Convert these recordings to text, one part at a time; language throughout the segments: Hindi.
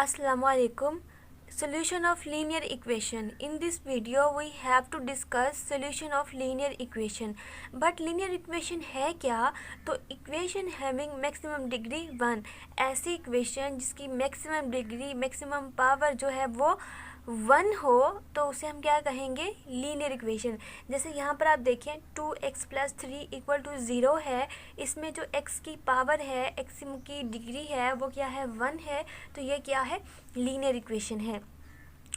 Assalamu alaikum. Solution of linear equation. In this video we have to discuss solution of linear equation. But linear equation है क्या? तो equation having maximum degree 1, ऐसी equation जिसकी maximum degree maximum power जो है वो 1 हो तो उसे हम क्या कहेंगे? Linear equation. जैसे यहाँ पर आप देखें 2x + 3 = 0 है, इसमें जो x की पावर है, x की डिग्री है वो क्या है? 1 है, तो ये क्या है? लीनियर इक्वेशन है।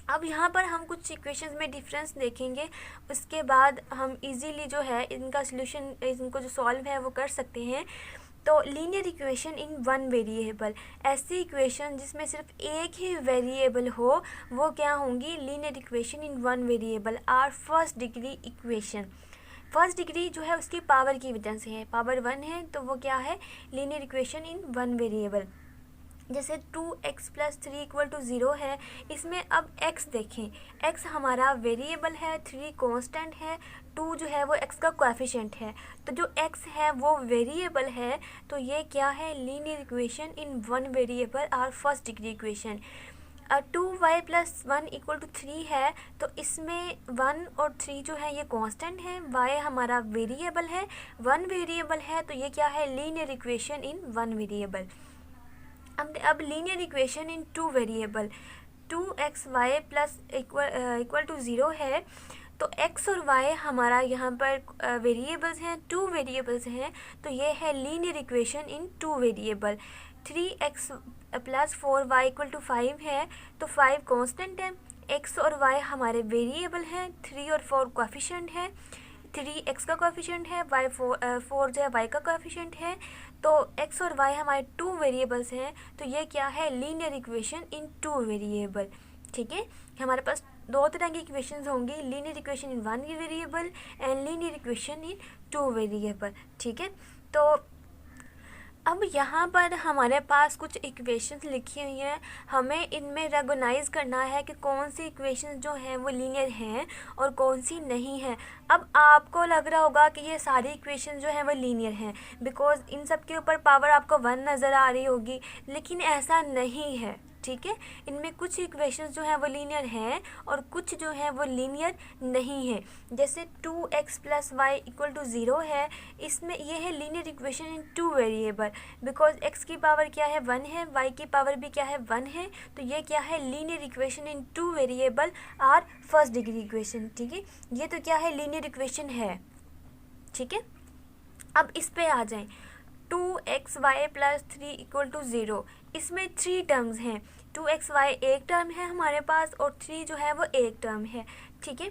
अब यहाँ पर हम कुछ इक्वेशंस में डिफरेंस देखेंगे, उसके बाद हम इजीली जो है इनका सोल्यूशन, इनको जो सॉल्व है वो कर सकते हैं। तो linear equation in one variable, ऐसी इक्वेशन जिसमें सिर्फ एक ही वेरिएबल हो वो क्या होंगी? Linear equation in one variable are first degree equation. First degree जो है उसकी पावर की वजह से है, पावर 1 है तो वो क्या है? Linear equation in one variable. जैसे 2x + 3 = 0 है, इसमें अब x देखें, x हमारा वेरिएबल है, 3 कांस्टेंट है, 2 जो है वो x का कोएफिशिएंट है, तो जो x है वो वेरिएबल है, तो ये क्या है? Linear equation in one variable are first degree equation. 2y + 1 = 3 है, तो इसमें 1 और 3 जो है ये कांस्टेंट है, y हमारा वेरिएबल है, 1 वेरिएबल है, तो ये क्या है? Linear equation in one variable. अब linear equation in two variable, 2xy = 0 है, तो x और y हमारा यहाँ पर वेरिएबल्स हैं, 2 वेरिएबल्स हैं, तो ये है linear equation in two variable. 3x + 4y = 5 है, तो 5 कांस्टेंट है, x और y हमारे वेरिएबल हैं, 3 और 4 कोएफिशिएंट है, 3 x का कोएफिशिएंट है, 4 जो है y का कोएफिशिएंट है, तो x और y हमारे 2 वेरिएबल्स हैं, तो ये क्या है? Linear equation in two variable. ठीक है, हमारे पास दो तरह की इक्वेशंस होंगी, linear equation in one variable and linear equation in two variable. ठीक है, तो अब यहाँ पर हमारे पास कुछ इक्वेशंस लिखी हुई हैं, हमें इनमें रेगोनाइज़ करना है कि कौन सी इक्वेशंस जो हैं वो लीनियर हैं और कौन सी नहीं है। अब आपको लग रहा होगा कि ये सारी इक्वेशंस जो हैं वो लीनियर हैं, बिकॉज़ इन सब के ऊपर पावर आपको 1 नज़र आ रही होगी, लेकिन ऐसा नहीं है। ठीक है, इनमें कुछ इक्वेशंस जो हैं वो लीनियर हैं और कुछ जो हैं वो लीनियर नहीं है। जैसे 2x + y = 0 है, इसमें ये है linear equation in two variable, because x की पावर क्या है? 1 है, y की पावर भी क्या है? 1 है, तो ये क्या है? Linear equation in two variable are first degree equation. ठीक है, ये तो क्या है? लीनियर इक्वेशन है। ठीक है, अब इस पे आ जाएं, 2xy + 3 = 0, इसमें 3 टर्म्स हैं, 2xy एक टर्म है हमारे पास और 3 जो है वो एक टर्म है। ठीक है,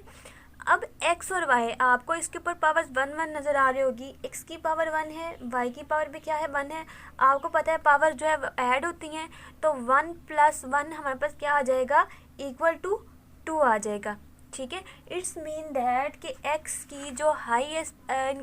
अब x और y आपको इसके ऊपर पावर 1 नज़र आ रही होगी, x की पावर 1 है, y की पावर भी क्या है? 1 है। आपको पता है पावर जो है वो ऐड होती हैं, तो 1 + 1 हमारे पास क्या आ जाएगा? = 2 आ जाएगा। ठीक है, इट्स मीन दैट कि x की जो हाईएस्ट,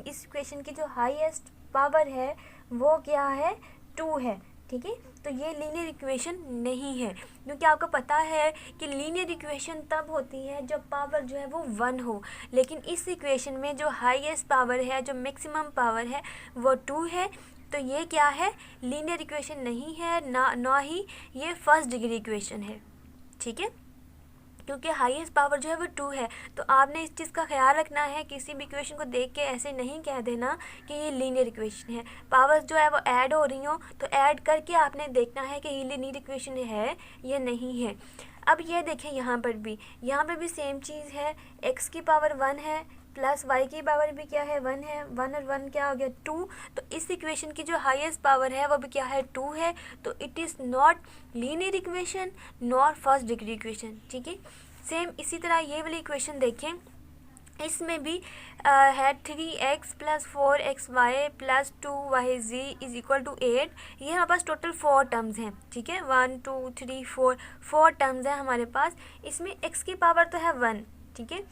इस इक्वेशन की जो हाईएस्ट पावर है वो क्या है? 2 है। ठीक है, तो ये लीनियर इक्वेशन नहीं है, क्योंकि आपको पता है कि लीनियर इक्वेशन तब होती है जब पावर जो है वो 1 हो, लेकिन इस इक्वेशन में जो हाईएस्ट पावर है, जो मैक्सिमम पावर है वो 2 है, तो ये क्या है? लीनियर इक्वेशन नहीं है, ना ही ये फर्स्ट डिग्री इक्वेशन है। ठीक है, क्योंकि हाईएस्ट पावर जो है वो 2 है, तो आपने इस चीज़ का ख्याल रखना है, किसी भी इक्वेशन को देख के ऐसे नहीं कह देना कि ये लीनियर इक्वेशन है। पावर्स जो है वो ऐड हो रही हो तो ऐड करके आपने देखना है कि ये लीनियर इक्वेशन है या नहीं है। अब ये देखें, यहाँ पर भी सेम चीज़ है, x की पावर 1 है प्लस y की पावर भी क्या है? 1 है, 1 और 1 क्या हो गया? 2, तो इस इक्वेशन की जो हाईएस्ट पावर है वो भी क्या है? 2 है, तो it is not linear equation nor first degree equation. ठीक है, सेम इसी तरह ये वाली इक्वेशन देखें, इसमें भी है 3x + 4xy + 2yz = 8, ये हमारे पास टोटल 4 टर्म्स हैं। ठीक है, 1 2 3 4 टर्म्स हैं हमारे पास, इसमें x की पावर तो है 1। ठीक है,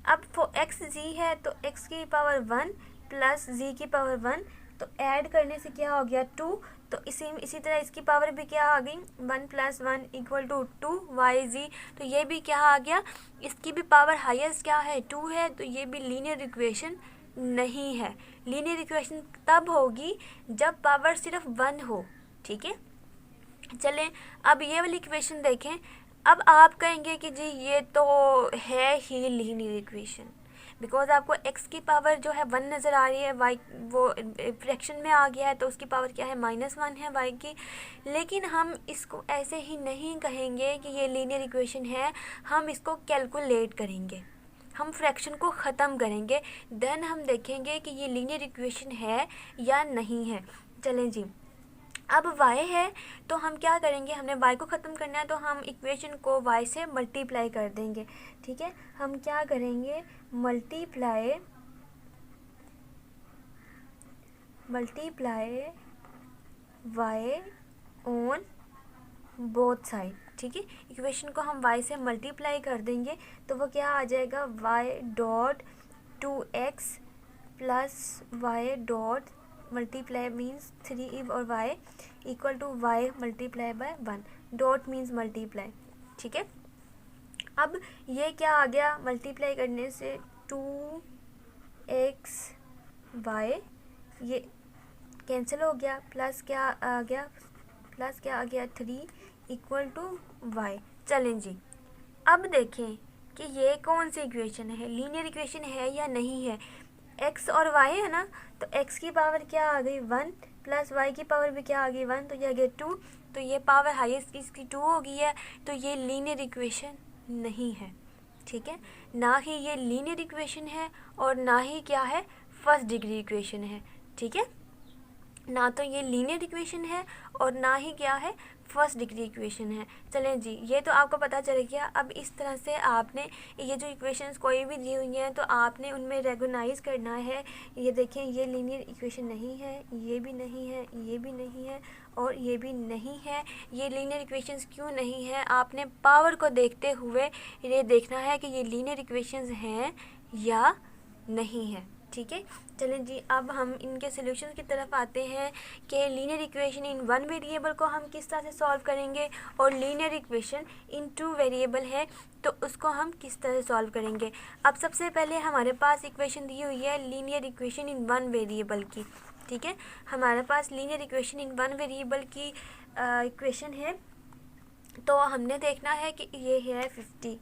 अब xz है तो x की पावर 1 + z की पावर 1, तो ऐड करने से क्या हो गया? 2, तो इसी तरह इसकी पावर भी क्या आ गई? 1 + 1 = 2yz, तो ये भी क्या आ गया? इसकी भी पावर हाईएस्ट क्या है? 2 है, तो ये भी लीनियर इक्वेशन नहीं है। लीनियर इक्वेशन तब होगी जब पावर सिर्फ 1 हो। ठीक है, चलें अब ये वाली इक्वेशन देखें। अब आप कहेंगे कि जी ये तो है ही लीनियर इक्वेशन, बिकॉज आपको x की पावर जो है 1 नज़र आ रही है, y वो फ्रैक्शन में आ गया है तो उसकी पावर क्या है -1 है y की। लेकिन हम इसको ऐसे ही नहीं कहेंगे कि ये लीनियर इक्वेशन है, हम इसको कैलकुलेट करेंगे, हम फ्रैक्शन को ख़त्म करेंगे, देन हम देखेंगे कि ये लीनियर इक्वेशन है या नहीं है। चलें जी, अब y है तो हम क्या करेंगे, हमने y को ख़त्म करना है तो हम इक्वेशन को y से मल्टीप्लाई कर देंगे। ठीक है, हम क्या करेंगे, multiply y on both side. ठीक है, इक्वेशन को हम y से मल्टीप्लाई कर देंगे तो वो क्या आ जाएगा, y dot 2x plus y dot multiply means 3 और y equal to y multiply by 1, dot means multiply. ठीक है, अब ये क्या आ गया, मल्टीप्लाई करने से 2x y ये कैंसिल हो गया, प्लस क्या आ गया, 3 इक्वल टू y। चलें जी, अब देखें कि ये कौन सी इक्वेशन है, लीनियर इक्वेशन है या नहीं है। x और y है ना, तो x की पावर क्या आ गई 1 प्लस y की पावर भी क्या आ गई 1, तो ये आ गया 2, तो ये पावर हाईएस्ट इसकी 2 हो गई है, तो ये लीनियर इक्वेशन नहीं है। ठीक है, ना ही ये लीनियर इक्वेशन है और ना ही क्या है, फर्स्ट डिग्री इक्वेशन है। ठीक है, ना तो ये लीनियर इक्वेशन है और ना ही क्या है, फर्स्ट डिग्री इक्वेशन है। चलें जी, ये तो आपको पता चल गया। अब इस तरह से आपने ये जो इक्वेशंस कोई भी दी हुई हैं तो आपने उनमें रेगुनाइज करना है। ये देखें, ये लीनियर इक्वेशन नहीं है, ये भी नहीं है, ये भी नहीं है और ये भी नहीं है। ये लीनियर इक्वेशंस क्यों नहीं है, आपने पावर को देखते हुए ये देखना है कि ये लीनियर इक्वेशंस हैं या नहीं है। ठीक है, चलें जी, अब हम इनके सॉल्यूशन की तरफ आते हैं कि लीनियर इक्वेशन इन 1 वेरिएबल को हम किस तरह से सॉल्व करेंगे और लीनियर इक्वेशन इन 2 वेरिएबल है तो उसको हम किस तरह से सॉल्व करेंगे। अब सबसे पहले हमारे पास इक्वेशन दी हुई है लीनियर इक्वेशन इन 1 वेरिएबल की। ठीक है, हमारे पास लीनियर इक्वेशन इन 1 वेरिएबल की इक्वेशन है, तो हमने देखना है कि ये है 50,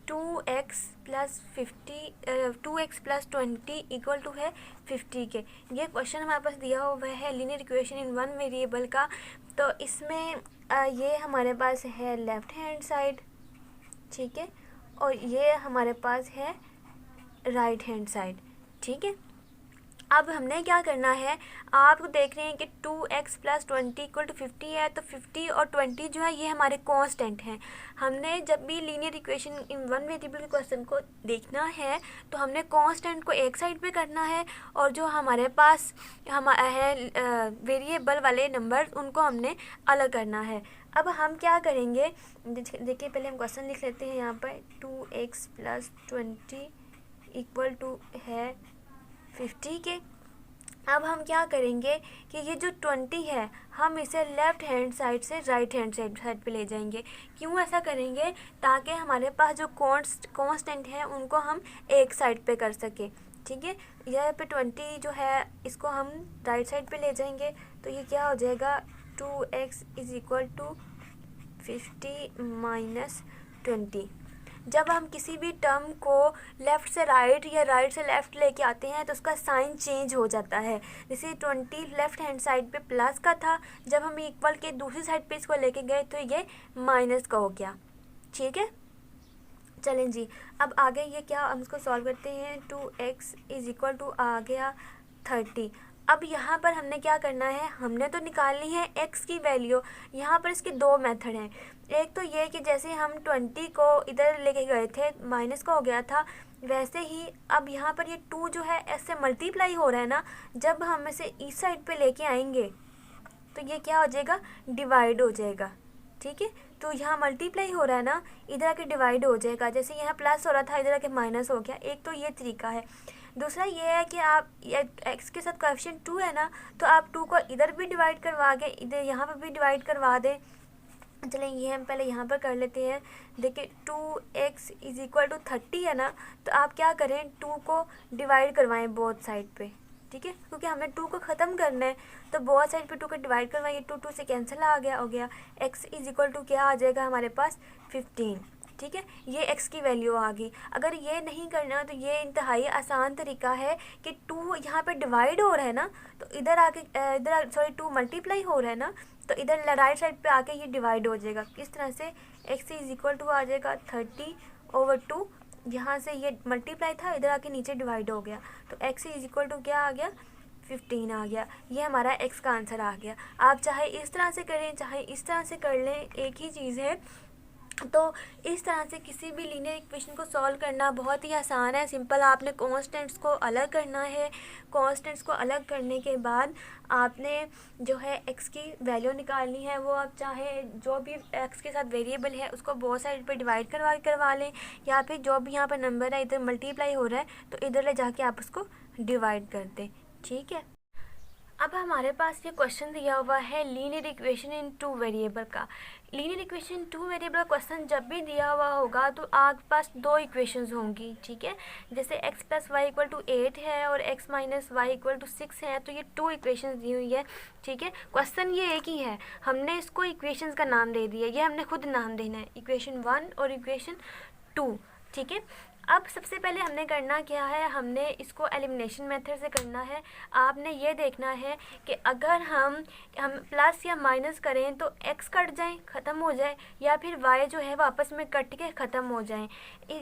2x प्लस 20 इक्वल टू है 50 के। ये क्वेश्चन हमारे पास दिया हुआ है लीनियर इक्वेशन इन 1 वेरिएबल का, तो इसमें ये हमारे पास है लेफ़्ट हैंड साइड। ठीक है, और ये हमारे पास है राइट हैंड साइड। ठीक है, अब हमने क्या करना है, आप देख रहे हैं कि 2x प्लस 20 इक्वल टू 50 है, तो 50 और 20 जो है ये हमारे कांस्टेंट हैं। हमने जब भी लीनियर इक्वेशन इन 1 वेरिएबल क्वेश्चन को देखना है तो हमने कांस्टेंट को एक साइड पे करना है और जो हमारे पास है वेरिएबल वाले नंबर उनको हमने अलग करना है। अब हम क्या करेंगे, देखिए पहले हम क्वेश्चन लिख लेते हैं यहाँ पर, 2x प्लस 20 इक्वल टू है 50 के। अब हम क्या करेंगे कि ये जो 20 है हम इसे लेफ़्ट हैंड साइड से राइट हैंड साइड पे ले जाएंगे। क्यों ऐसा करेंगे, ताकि हमारे पास जो कांस्टेंट है उनको हम एक साइड पे कर सके। ठीक है, यहाँ पे 20 जो है इसको हम राइट साइड पे ले जाएंगे, तो ये क्या हो जाएगा, 2x is equal to 50 minus 20। जब हम किसी भी टर्म को लेफ़्ट से राइट या राइट से लेफ़्ट लेके आते हैं तो उसका साइन चेंज हो जाता है। जैसे 20 लेफ़्ट हैंड साइड पे प्लस का था, जब हम इक्वल के दूसरी साइड पे इसको लेके गए तो ये माइनस का हो गया। ठीक है, चलें जी, अब आगे ये क्या हम इसको सॉल्व करते हैं, 2x इज़ इक्वल टू आ गया 30। अब यहाँ पर हमने क्या करना है, हमने तो निकालनी है x की वैल्यू। यहाँ पर इसके दो मेथड हैं। एक तो ये कि जैसे हम 20 को इधर लेके गए थे माइनस का हो गया था, वैसे ही अब यहाँ पर ये 2 जो है ऐसे मल्टीप्लाई हो रहा है ना, जब हम इसे इस साइड पे लेके आएंगे तो ये क्या हो जाएगा, डिवाइड हो जाएगा। ठीक है, तो यहाँ मल्टीप्लाई हो रहा है ना, इधर आके डिवाइड हो जाएगा। जैसे यहाँ प्लस हो रहा था इधर आके माइनस हो गया। एक तो ये तरीका है। दूसरा ये है कि आप x के साथ कोएफिशिएंट 2 है ना, तो आप 2 को इधर भी डिवाइड करवा के इधर यहाँ पर भी डिवाइड करवा दें। चलें ये हम पहले यहाँ पर कर लेते हैं। देखिए 2x इज़ इक्वल टू 30 है ना, तो आप क्या करें, 2 को डिवाइड करवाएं बोथ साइड पे। ठीक है, क्योंकि हमें 2 को ख़त्म करना है तो बहुत साइड पे 2 को डिवाइड करवाइए, 2 से कैंसिल आ गया, हो गया x इज इक्वल टू क्या आ जाएगा हमारे पास 15। ठीक है, ये x की वैल्यू आ गई। अगर ये नहीं करना तो ये इंतहाई आसान तरीका है कि 2 यहाँ पे डिवाइड हो रहा है ना, तो इधर आके इधर सॉरी 2 मल्टीप्लाई हो रहा है ना, तो इधर राइट साइड पे आके ये डिवाइड हो जाएगा। किस तरह से x इज इक्वल टू आ जाएगा 30/2, यहाँ से ये मल्टीप्लाई था, इधर आके नीचे डिवाइड हो गया, तो x इज इक्वल टू क्या आ गया 15 आ गया। ये हमारा x का आंसर आ गया। आप चाहे इस तरह से करें चाहे इस तरह से कर लें, एक ही चीज़ है। तो इस तरह से किसी भी लीनियर इक्वेशन को सॉल्व करना बहुत ही आसान है, सिंपल। आपने कांस्टेंट्स को अलग करना है, कांस्टेंट्स को अलग करने के बाद आपने जो है x की वैल्यू निकालनी है। वो आप चाहे जो भी x के साथ वेरिएबल है उसको बहुत साइड पे डिवाइड करवा लें, या फिर जो भी यहाँ पर नंबर है इधर मल्टीप्लाई हो रहा है तो इधर ले जाके आप उसको डिवाइड कर दें। ठीक है, अब हमारे पास ये क्वेश्चन दिया हुआ है लीनियर इक्वेशन इन 2 वेरिएबल का। लीनियर इक्वेशन 2 वेरिएबल क्वेश्चन जब भी दिया हुआ होगा तो आपके पास 2 इक्वेशंस होंगी। ठीक है, जैसे x + y = 8 है और x - y = 6 है, तो ये 2 इक्वेशंस दी हुई है। ठीक है, क्वेश्चन ये एक ही है, हमने इसको इक्वेशंस का नाम दे दिया, ये हमने खुद नाम देना है, इक्वेशन 1 और इक्वेशन 2। ठीक है, अब सबसे पहले हमने करना क्या है, हमने इसको एलिमिनेशन मेथड से करना है। आपने ये देखना है कि अगर हम प्लस या माइनस करें तो x कट जाए, ख़त्म हो जाए, या फिर y जो है वापस में कट के ख़त्म हो जाए।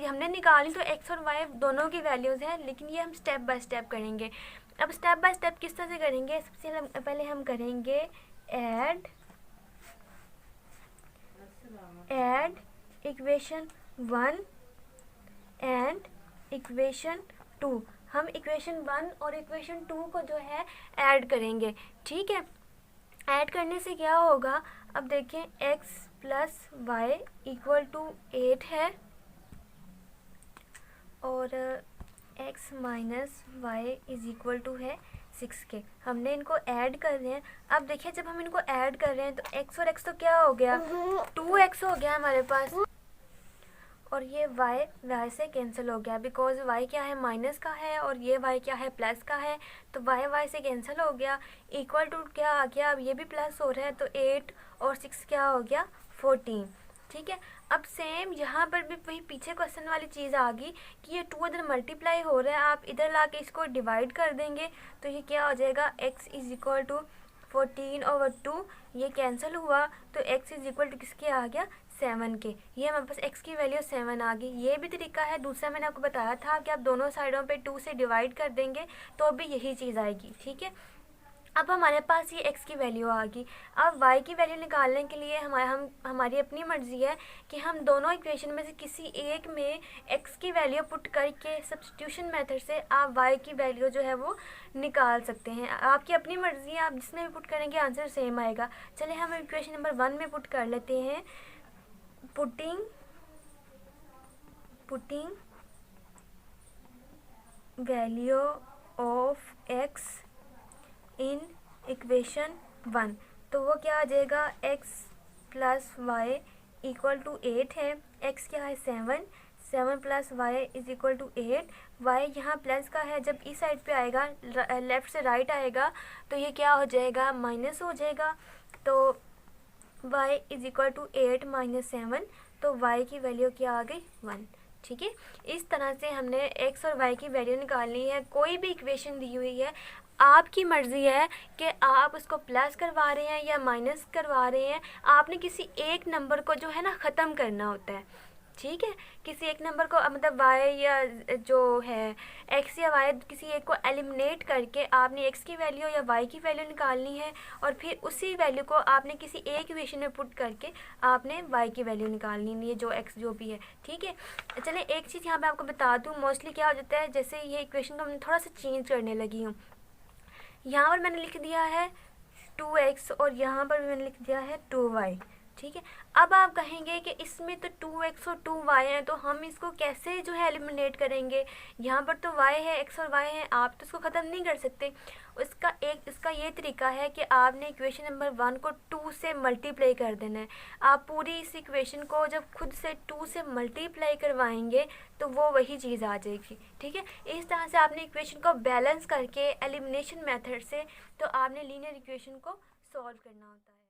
हमने निकाली तो x और y दोनों की वैल्यूज़ हैं, लेकिन ये हम स्टेप बाय स्टेप करेंगे। अब स्टेप बाय स्टेप किस तरह से करेंगे, सबसे पहले हम करेंगे ऐड इक्वेशन 1 एंड इक्वेशन 2। हम इक्वेशन 1 और इक्वेशन 2 को जो है ऐड करेंगे। ठीक है, ऐड करने से क्या होगा, अब देखें x + y = 8 है और x - y = है 6 के। हमने इनको ऐड कर रहे हैं। अब देखिए जब हम इनको ऐड कर रहे हैं तो x और x तो क्या हो गया, 2x हो गया हमारे पास, और ये y से कैंसिल हो गया, बिकॉज y क्या है माइनस का है और ये y क्या है प्लस का है, तो y से कैंसिल हो गया। इक्वल टू क्या आ गया, अब ये भी प्लस हो रहा है तो 8 और 6 क्या हो गया 14। ठीक है, अब सेम यहाँ पर भी वही पीछे क्वेश्चन वाली चीज़ आ गई कि ये 2 इधर मल्टीप्लाई हो रहा है, आप इधर ला के इसको डिवाइड कर देंगे तो ये क्या हो जाएगा x = 14/2, ये कैंसिल हुआ तो x = किसके आ गया 7 के। ये हमारे पास x की वैल्यू 7 आ गई। ये भी तरीका है दूसरा, मैंने आपको बताया था कि आप दोनों साइडों पे 2 से डिवाइड कर देंगे तो भी यही चीज़ आएगी। ठीक है, अब हमारे पास ये x की वैल्यू आ गई। अब y की वैल्यू निकालने के लिए हमारी अपनी मर्ज़ी है कि हम दोनों इक्वेशन में से किसी एक में x की वैल्यू पुट करके सब्स्टिट्यूशन मेथड से आप y की वैल्यू जो है वो निकाल सकते हैं। आपकी अपनी मर्ज़ी है, आप जिसमें भी पुट करेंगे आंसर सेम आएगा। चलिए हम इक्वेशन नंबर 1 में पुट कर लेते हैं। Putting value of x in equation 1, तो वो क्या आ जाएगा, x + y = 8 है, x क्या है 7 + y = 8। y यहाँ प्लस का है, जब इस साइड पे आएगा लेफ़्ट से राइट आएगा तो ये क्या हो जाएगा माइनस हो जाएगा, तो y = 8 - 7, तो y की वैल्यू क्या आ गई 1। ठीक है, इस तरह से हमने x और y की वैल्यू निकालनी है। कोई भी इक्वेशन दी हुई है, आपकी मर्ज़ी है कि आप उसको प्लस करवा रहे हैं या माइनस करवा रहे हैं। आपने किसी एक नंबर को जो है ना ख़त्म करना होता है। ठीक है, किसी एक नंबर को मतलब y या जो है x या y किसी एक को एलिमिनेट करके आपने x की वैल्यू या y की वैल्यू निकालनी है, और फिर उसी वैल्यू को आपने किसी एक इक्वेशन में पुट करके आपने y की वैल्यू निकालनी है, जो x जो भी है। ठीक है, चलिए एक चीज़ यहाँ पे आपको बता दूँ, मोस्टली क्या हो जाता है, जैसे ये इक्वेशन को मैं थोड़ा सा चेंज करने लगी हूँ। यहाँ पर मैंने लिख दिया है 2x और यहाँ पर मैंने लिख दिया है 2y। ठीक है। अब आप कहेंगे कि इसमें तो 2x और 2y है, तो हम इसको कैसे जो है एलिमिनेट करेंगे, यहाँ पर तो y है, x और y है, आप तो इसको ख़त्म नहीं कर सकते। इसका ये तरीका है कि आपने इक्वेशन नंबर 1 को 2 से मल्टीप्लाई कर देना है। आप पूरी इस इक्वेशन को जब खुद से 2 से मल्टीप्लाई करवाएंगे तो वो वही चीज़ आ जाएगी, ठीक है। इस तरह से आपने इक्वेशन को बैलेंस करके एलिमिनेशन मेथड से तो आपने लीनियर इक्वेशन को सॉल्व करना होता है।